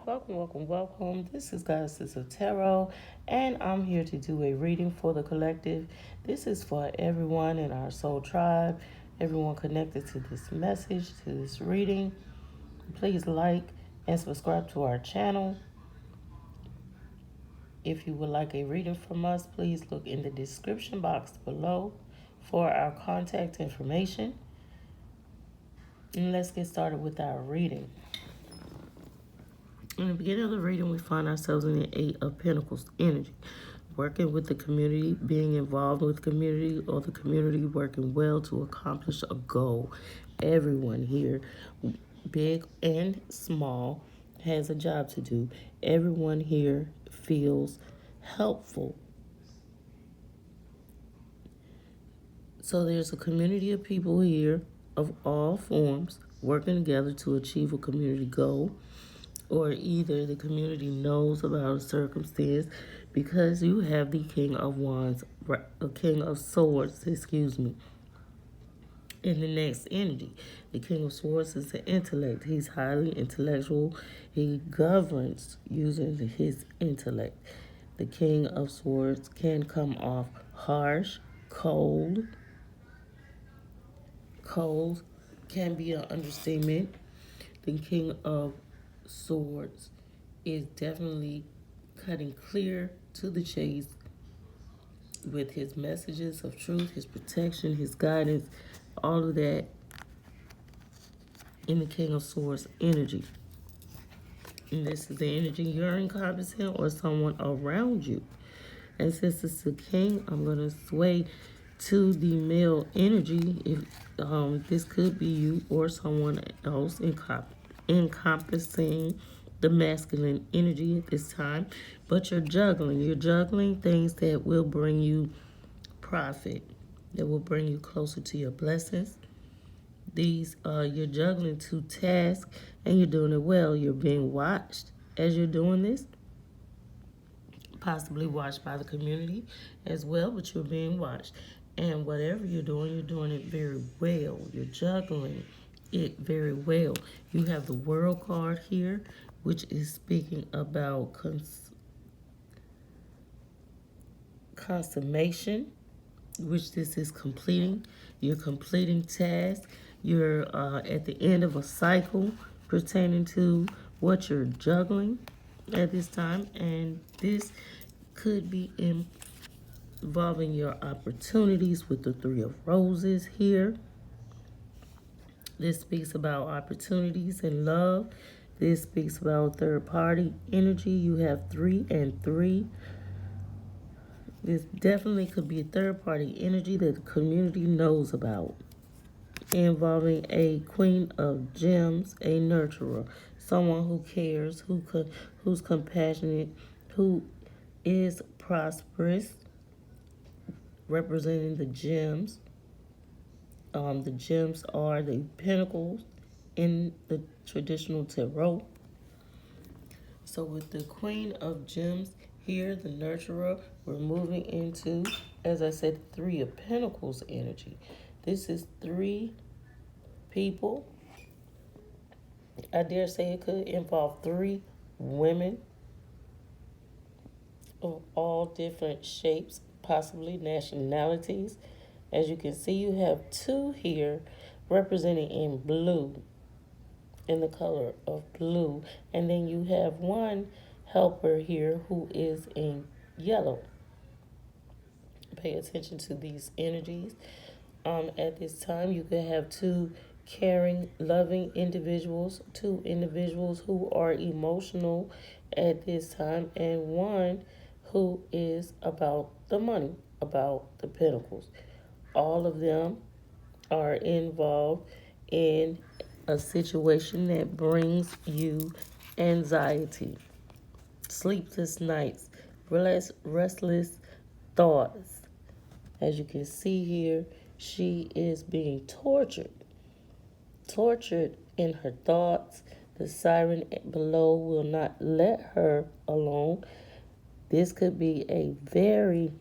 Welcome, welcome, welcome. This is Goddess of Tarot, and I'm here to do a reading for the collective. This is for everyone in our soul tribe, everyone connected to this message, to this reading. Please like and subscribe to our channel. If you would like a reading from us, please look in the description box below for our contact information. And let's get started with our reading. In the beginning of the reading, we find ourselves in the Eight of Pentacles energy. Working with the community, being involved with the community, or the community working well to accomplish a goal. Everyone here, big and small, has a job to do. Everyone here feels helpful. So there's a community of people here of all forms working together to achieve a community goal, or either the community knows about a circumstance because you have the King of Wands, King of Swords, in the next energy. The King of Swords is the intellect. He's highly intellectual. He governs using his intellect. The King of Swords can come off harsh, cold. Cold can be an understatement. The King of Swords is definitely cutting clear to the chase with his messages of truth, his protection, his guidance, all of that in the King of Swords energy. And this is the energy you're encompassing or someone around you. And since it's the king, I'm going to sway to the male energy. If this could be you or someone else encompassing the masculine energy at this time. But you're juggling. You're juggling things that will bring you profit, that will bring you closer to your blessings. You're juggling two tasks and you're doing it well. You're being watched as you're doing this, possibly watched by the community as well, but you're being watched. And whatever you're doing it very well. You're juggling it very well. You have the World card here, which is speaking about consummation, which this is completing. You're completing tasks. You're at the end of a cycle pertaining to what you're juggling at this time. And this could be involving your opportunities with the Three of Roses here. This speaks about opportunities in love. This speaks about third party energy. You have 3 and 3. This definitely could be a third party energy that the community knows about. Involving a Queen of Gems, a nurturer, someone who cares, who's compassionate, who is prosperous, representing the gems. The gems are the pentacles in the traditional tarot. So with the Queen of Gems here, the nurturer, we're moving into, as I said, 3 of Pentacles energy. This is 3 people. I dare say it could involve 3 women of all different shapes, possibly nationalities. As you can see, you have 2 here representing in blue, in the color of blue. And then you have 1 helper here who is in yellow. Pay attention to these energies. At this time, you could have 2 caring, loving individuals, 2 individuals who are emotional at this time, and 1 who is about the money, about the pentacles. All of them are involved in a situation that brings you anxiety, sleepless nights, restless thoughts. As you can see here, she is being tortured in her thoughts. The siren below will not let her alone. This could be a very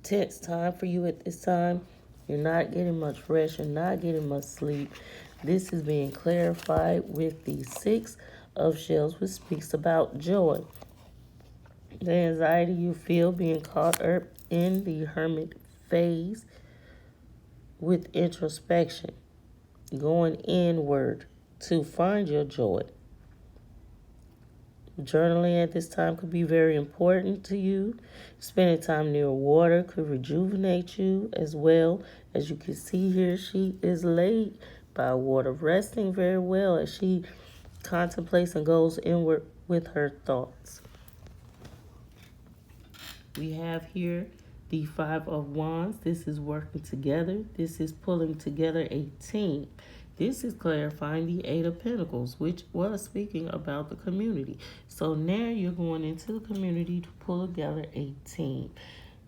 tense time for you at this time. You're not getting much rest. You're not getting much sleep. This is being clarified with the 6 of Shells, which speaks about joy. The anxiety you feel being caught up in the hermit phase with introspection, going inward to find your joy. Journaling at this time could be very important to you. Spending time near water could rejuvenate you as well. As you can see here, she is laid by water, resting very well as she contemplates and goes inward with her thoughts. We have here the Five of Wands. This is working together. This is pulling together a team. This is clarifying the Eight of Pentacles, which was speaking about the community. So now you're going into the community to pull together a team.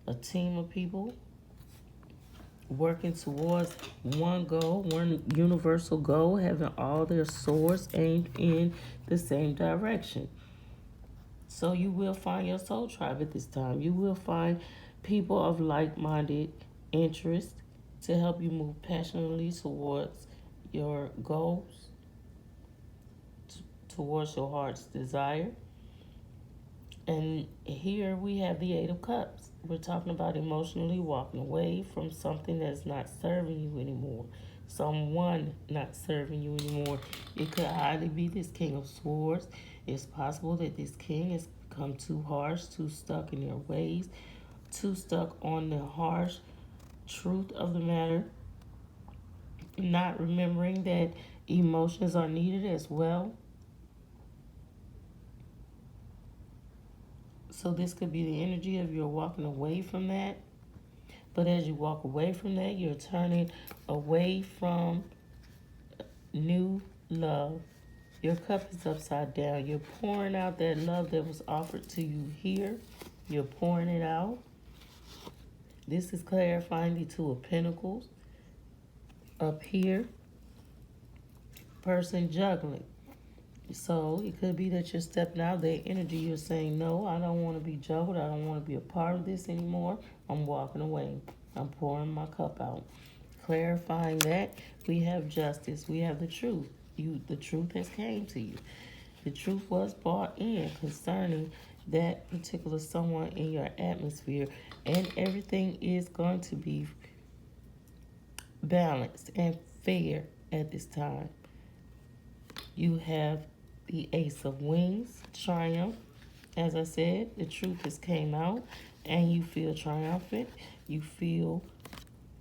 A team of people working towards one goal, one universal goal, having all their swords aimed in the same direction. So you will find your soul tribe at this time. You will find people of like-minded interest to help you move passionately towards your goals, towards your heart's desire. And here we have the Eight of Cups. We're talking about emotionally walking away from something that's not serving you anymore. Someone not serving you anymore. It could highly be this King of Swords. It's possible that this king has become too harsh, too stuck in their ways, too stuck on the harsh truth of the matter, not remembering that emotions are needed as well. So this could be the energy of you're walking away from that. But as you walk away from that, you're turning away from new love. Your cup is upside down. You're pouring out that love that was offered to you here. You're pouring it out. This is clarifying the Two of Pentacles. Up here, person juggling. So it could be that you're stepping out that energy. You're saying, no, I don't want to be juggled. I don't want to be a part of this anymore. I'm walking away. I'm pouring my cup out. Clarifying that, we have justice. We have the truth. The truth has came to you. The truth was brought in concerning that particular someone in your atmosphere. And everything is going to be balanced and fair at this time. You have the Ace of Wings, triumph. As I said, the truth has came out and you feel triumphant. You feel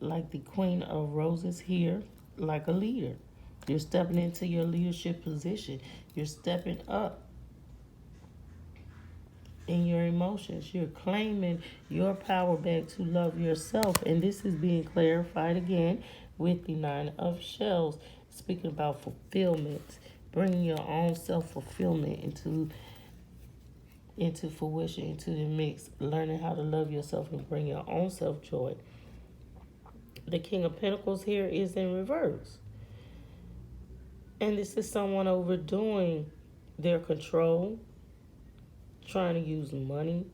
like the Queen of Roses here, like a leader. You're stepping into your leadership position. You're stepping up in your emotions. You're claiming your power back to love yourself. And this is being clarified again with the Nine of Shells, speaking about fulfillment, bringing your own self-fulfillment into fruition, into the mix, learning how to love yourself and bring your own self-joy. The King of Pentacles here is in reverse. And this is someone overdoing their control, trying to use money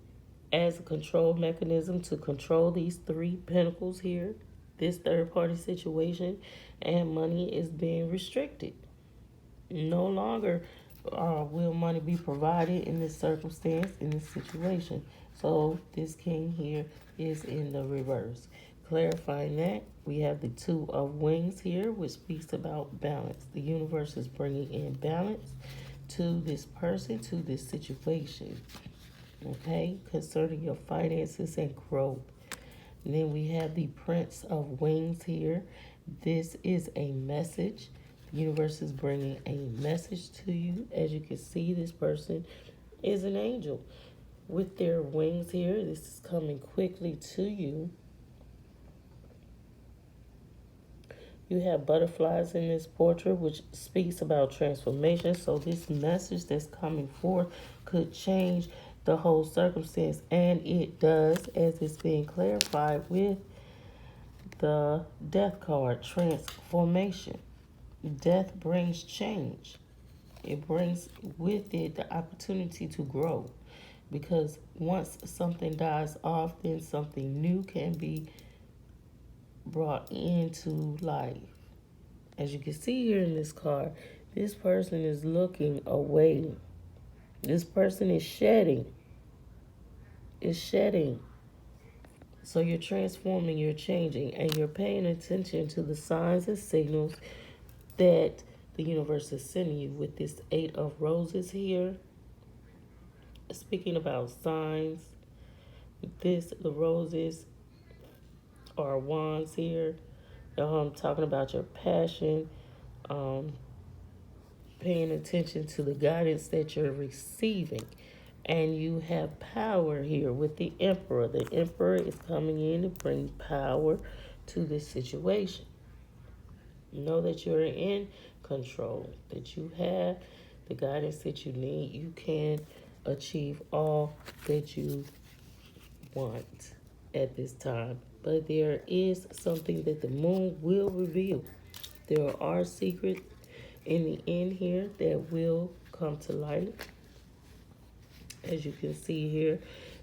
as a control mechanism to control these three pentacles here, this third-party situation, and money is being restricted. No longer will money be provided in this circumstance, in this situation. So this king here is in the reverse. Clarifying that, we have the Two of Wings here, which speaks about balance. The universe is bringing in balance to this person, to this situation, okay, concerning your finances and growth. And then we have the Prince of Wings here. This is a message. The universe is bringing a message to you. As you can see, this person is an angel with their wings here. This is coming quickly to you. You have butterflies in this portrait, which speaks about transformation. So this message that's coming forth could change the whole circumstance. And it does, as it's being clarified with the Death card, transformation. Death brings change. It brings with it the opportunity to grow. Because once something dies off, then something new can be brought into life. As you can see here in this card, This person is looking away. This person is shedding. Is shedding. So you're transforming, you're changing, and you're paying attention to the signs and signals that the universe is sending you with this Eight of Roses here. Speaking about signs, the roses are wands here. Talking about your passion, um, paying attention to the guidance that you're receiving. And you have power here with the Emperor. The Emperor is coming in to bring power to this situation. Know that you're in control, that you have the guidance that you need. You can achieve all that you want at this time. But there is something that the moon will reveal. There are secrets in the end here that will come to light. As you can see here,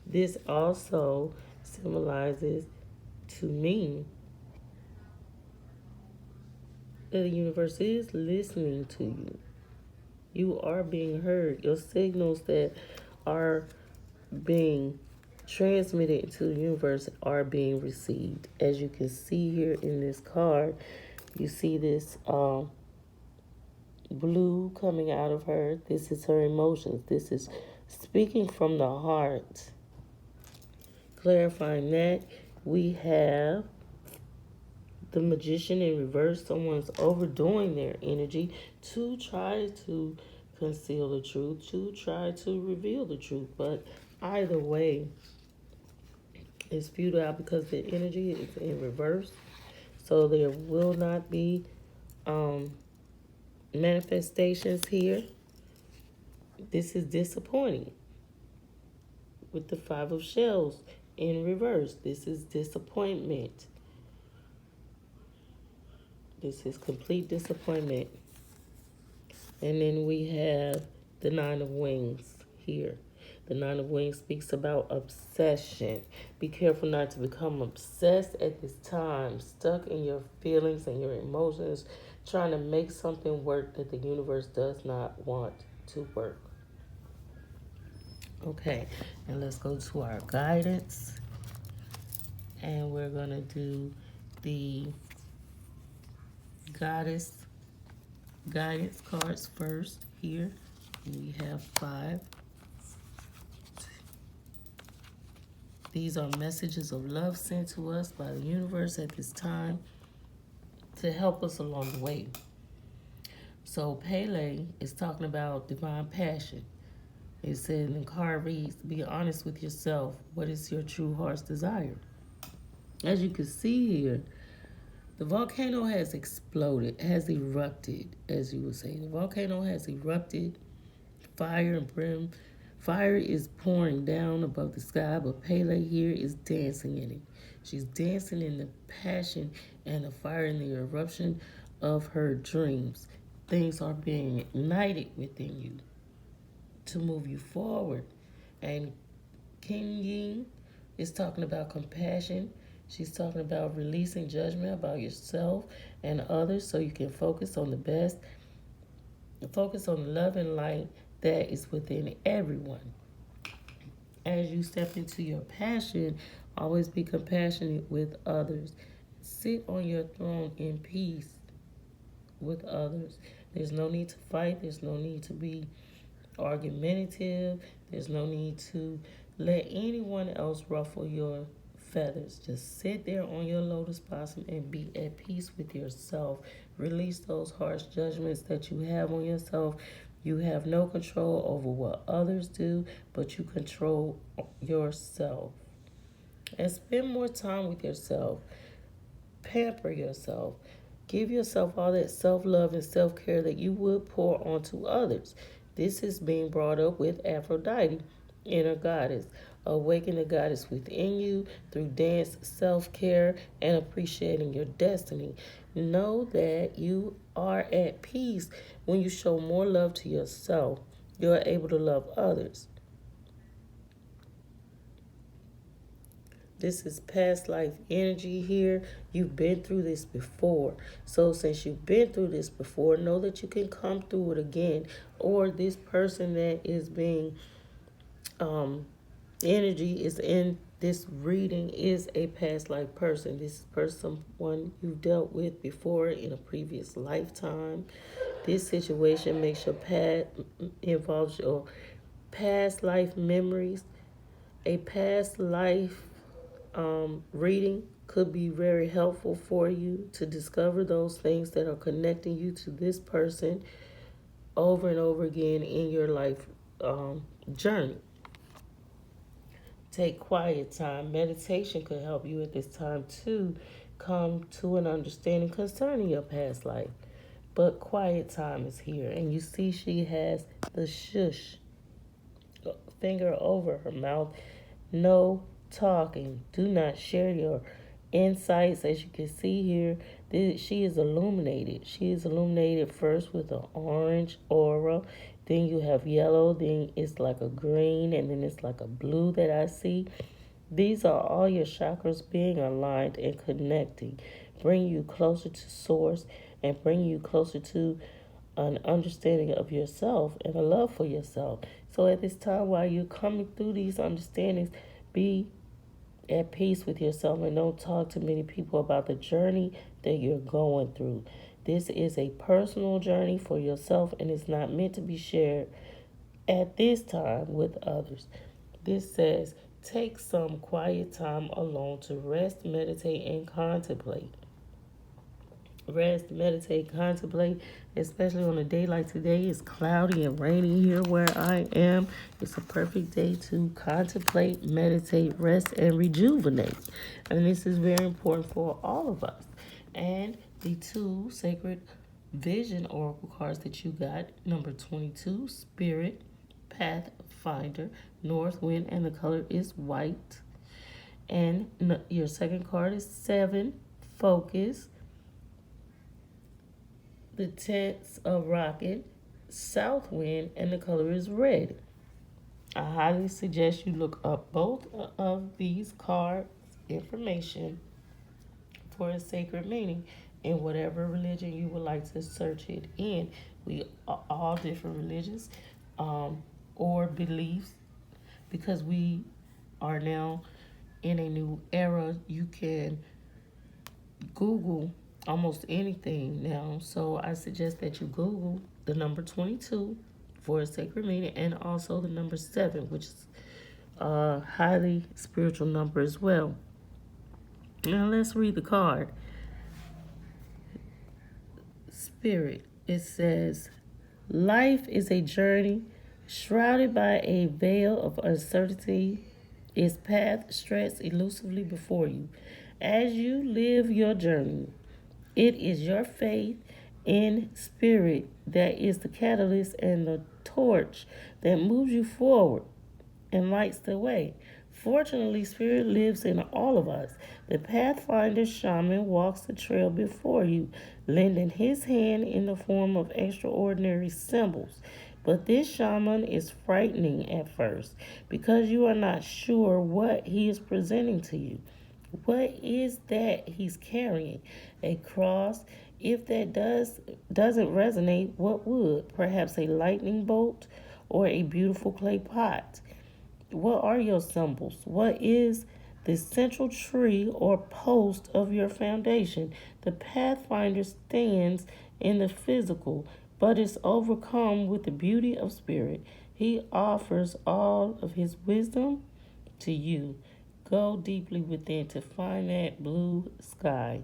this also symbolizes to me that the universe is listening to you. You are being heard. Your signals that are being transmitted into the universe are being received. As you can see here in this card, you see this blue coming out of her. This is her emotions. This is speaking from the heart. Clarifying that, we have the Magician in reverse. Someone's overdoing their energy to try to conceal the truth, to try to reveal the truth. But either way, it's futile because the energy is in reverse. So there will not be manifestations here. This is disappointing. With the Five of Shells in reverse, this is disappointment. This is complete disappointment. And then we have the Nine of Wings here. The Nine of Wings speaks about obsession. Be careful not to become obsessed at this time, stuck in your feelings and your emotions, trying to make something work that the universe does not want to work. Okay, and let's go to our guidance. And we're going to do the goddess guidance cards first here. We have 5. These are messages of love sent to us by the universe at this time to help us along the way. So Pele is talking about divine passion. It said in the card reads, be honest with yourself. What is your true heart's desire? As you can see here, the volcano has exploded, has erupted, as you would say. The volcano has erupted. Fire and brim. Fire is pouring down above the sky, but Pele here is dancing in it. She's dancing in the passion and the fire and the eruption of her dreams. Things are being ignited within you to move you forward. And King Yin is talking about compassion. She's talking about releasing judgment about yourself and others so you can focus on the best. Focus on the love and light that is within everyone. As you step into your passion, always be compassionate with others. Sit on your throne in peace with others. There's no need to fight. There's no need to be argumentative. There's no need to let anyone else ruffle your feathers. Just sit there on your lotus blossom and be at peace with yourself. Release those harsh judgments that you have on yourself. You have no control over what others do, but you control yourself. And spend more time with yourself. Pamper yourself. Give yourself all that self-love and self-care that you would pour onto others. This is being brought up with Aphrodite, inner goddess. Awaken the goddess within you through dance, self-care, and appreciating your destiny. Know that you are at peace when you show more love to yourself. You're able to love others. This is past life energy here. You've been through this before. So since you've been through this before, know that you can come through it again. Or this person that is being energy is in this reading is a past life person. This is person someone you've dealt with before in a previous lifetime. This situation makes your past involves your past life memories. A past life reading could be very helpful for you to discover those things that are connecting you to this person over and over again in your life journey. Take quiet time. Meditation could help you at this time to come to an understanding concerning your past life. But quiet time is here. And you see, she has the shush finger over her mouth. No talking. Do not share your insights. As you can see here, she is illuminated. She is illuminated first with an orange aura. Then you have yellow. Then it's like a green. And then it's like a blue that I see. These are all your chakras being aligned and connecting, bring you closer to source and bring you closer to an understanding of yourself and a love for yourself. So at this time, while you're coming through these understandings, be at peace with yourself and don't talk to many people about the journey that you're going through. This is a personal journey for yourself and it's not meant to be shared at this time with others. This says, take some quiet time alone to rest, meditate, and contemplate. Rest, meditate, contemplate, especially on a day like today. It's cloudy and rainy here where I am. It's a perfect day to contemplate, meditate, rest, and rejuvenate. And this is very important for all of us. And the two sacred vision oracle cards that you got, number 22, Spirit, Pathfinder, North Wind, and the color is white. And your second card is 7, Focus, the tense of Rocket, South Wind, and the color is red. I highly suggest you look up both of these cards' information for a sacred meaning in whatever religion you would like to search it in. We are all different religions or beliefs because we are now in a new era. You can Google almost anything now. So I suggest that you Google the number 22 for a sacred meaning and also the number 7, which is a highly spiritual number as well. Now let's read the card. Spirit. It says, life is a journey shrouded by a veil of uncertainty. Its path stretches elusively before you. As you live your journey, it is your faith in spirit that is the catalyst and the torch that moves you forward and lights the way. Fortunately, spirit lives in all of us. The Pathfinder shaman walks the trail before you, lending his hand in the form of extraordinary symbols. But this shaman is frightening at first because you are not sure what he is presenting to you. What is that he's carrying? A cross? If that doesn't resonate, what would? Perhaps a lightning bolt or a beautiful clay pot? What are your symbols? What is the central tree or post of your foundation? The Pathfinder stands in the physical, but is overcome with the beauty of spirit. He offers all of his wisdom to you. Go deeply within to find that blue sky,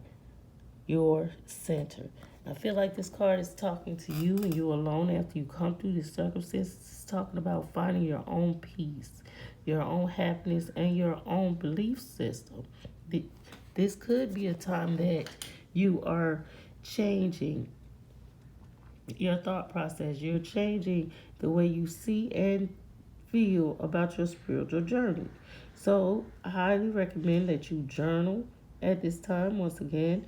your center. I feel like this card is talking to you and you alone after you come through this circumstance. It's talking about finding your own peace, your own happiness, and your own belief system. This could be a time that you are changing your thought process. You're changing the way you see and feel about your spiritual journey. So I highly recommend that you journal at this time. Once again,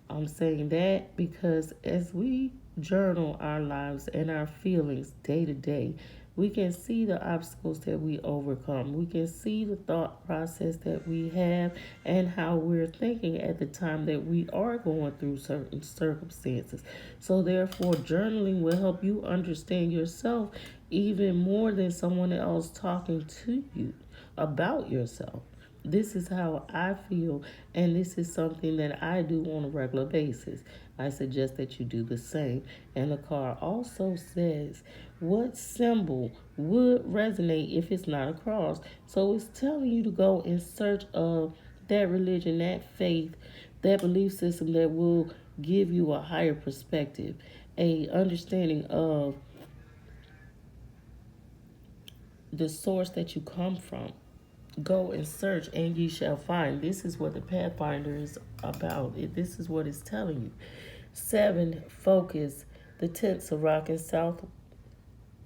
I'm saying that because as we journal our lives and our feelings day to day, We can see the obstacles that we overcome. We can see the thought process that we have and how we're thinking at the time that we are going through certain circumstances. So, therefore, journaling will help you understand yourself even more than someone else talking to you about yourself. This is how I feel, and this is something that I do on a regular basis. I suggest that you do the same. And the card also says, what symbol would resonate if it's not a cross? So it's telling you to go in search of that religion, that faith, that belief system that will give you a higher perspective, a understanding of the source that you come from. Go and search, and ye shall find. This is what the Pathfinder is about. This is what it's telling you. 7, focus. The tents are rocking south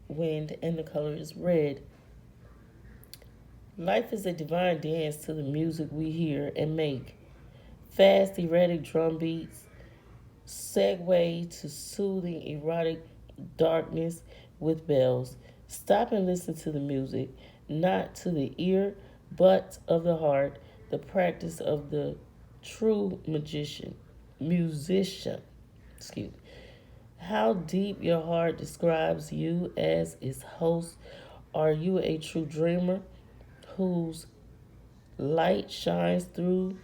wind, and the color is red. Life is a divine dance to the music we hear and make. Fast, erratic drum beats segue to soothing, erotic darkness with bells. Stop and listen to the music, not to the ear, but of the heart, the practice of the true musician. Excuse me. How deep your heart describes you as its host. Are you a true dreamer whose light shines through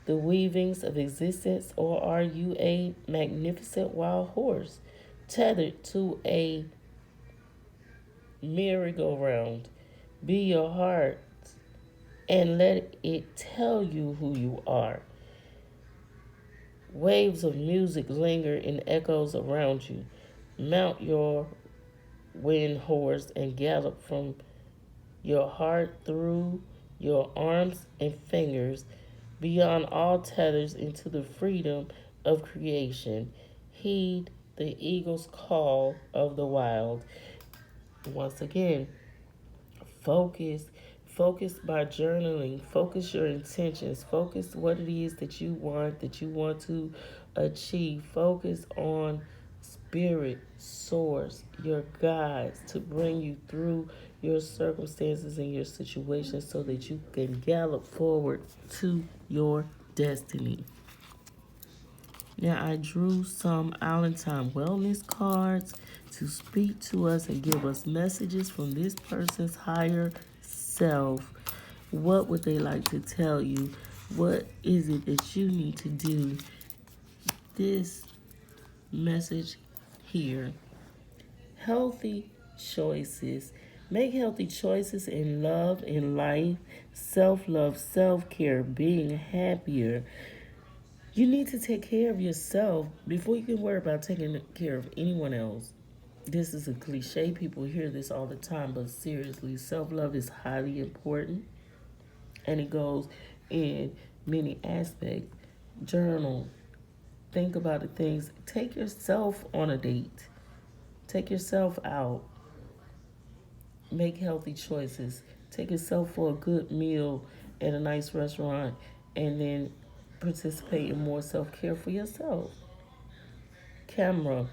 the weavings of existence, or are you a magnificent wild horse tethered to a merry-go-round? Be your heart and let it tell you who you are. Waves of music linger in echoes around you. Mount your wind horse and gallop from your heart through your arms and fingers, beyond all tethers into the freedom of creation. Heed the eagle's call of the wild. Once again, focus. Focus by journaling. Focus your intentions. Focus what it is that you want to achieve. Focus on spirit, source, your guides to bring you through your circumstances and your situations so that you can gallop forward to your destiny. Now, I drew some Allentown wellness cards to speak to us and give us messages from this person's higher self. What would they like to tell you? What is it that you need to do? This message here. Healthy choices. Make healthy choices in love, in life, self-love, self-care, being happier. You need to take care of yourself before you can worry about taking care of anyone else. This is a cliche. People hear this all the time, but seriously, self-love is highly important, and it goes in many aspects. Journal. Think about the things. Take yourself on a date. Take yourself out. Make healthy choices. Take yourself for a good meal at a nice restaurant, and then participate in more self-care for yourself. Camera.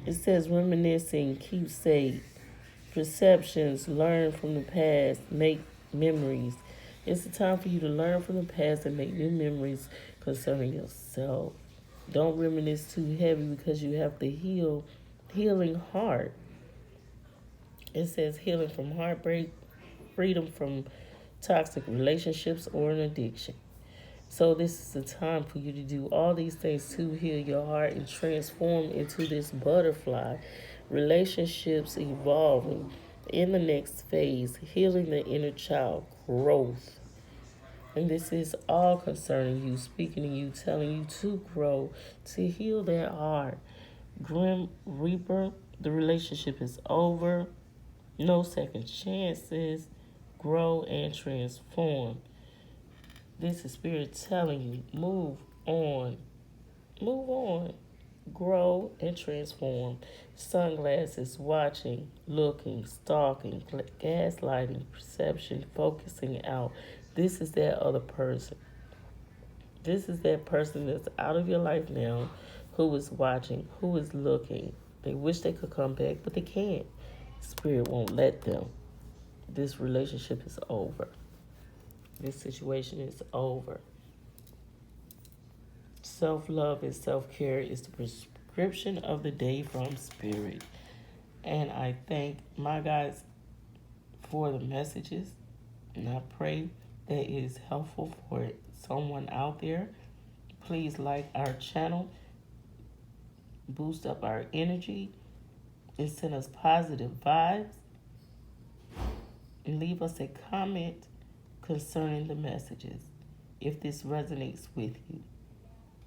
It says reminiscing, keepsake, perceptions, learn from the past, make memories. It's a time for you to learn from the past and make new memories concerning yourself. Don't reminisce too heavy because you have to healing heart. It says healing from heartbreak, freedom from toxic relationships or an addiction. So this is the time for you to do all these things to heal your heart and transform into this butterfly. Relationships evolving in the next phase, healing the inner child, growth. And this is all concerning you, speaking to you, telling you to grow, to heal that heart. Grim Reaper, the relationship is over. No second chances. Grow and transform. This is Spirit telling you, move on. Move on. Grow and transform. Sunglasses, watching, looking, stalking, gaslighting, perception, focusing out. This is that other person. This is that person that's out of your life now who is watching, who is looking. They wish they could come back, but they can't. Spirit won't let them. This relationship is over. This situation is over. Self-love and self-care is the prescription of the day from Spirit. And I thank my guys for the messages. And I pray that it is helpful for someone out there. Please like our channel, boost up our energy, and send us positive vibes. And leave us a comment concerning the messages if this resonates with you.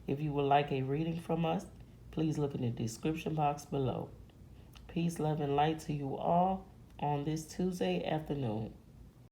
If you would like a reading from us, please look in the description box below. Peace, love, and light to you all on this Tuesday afternoon.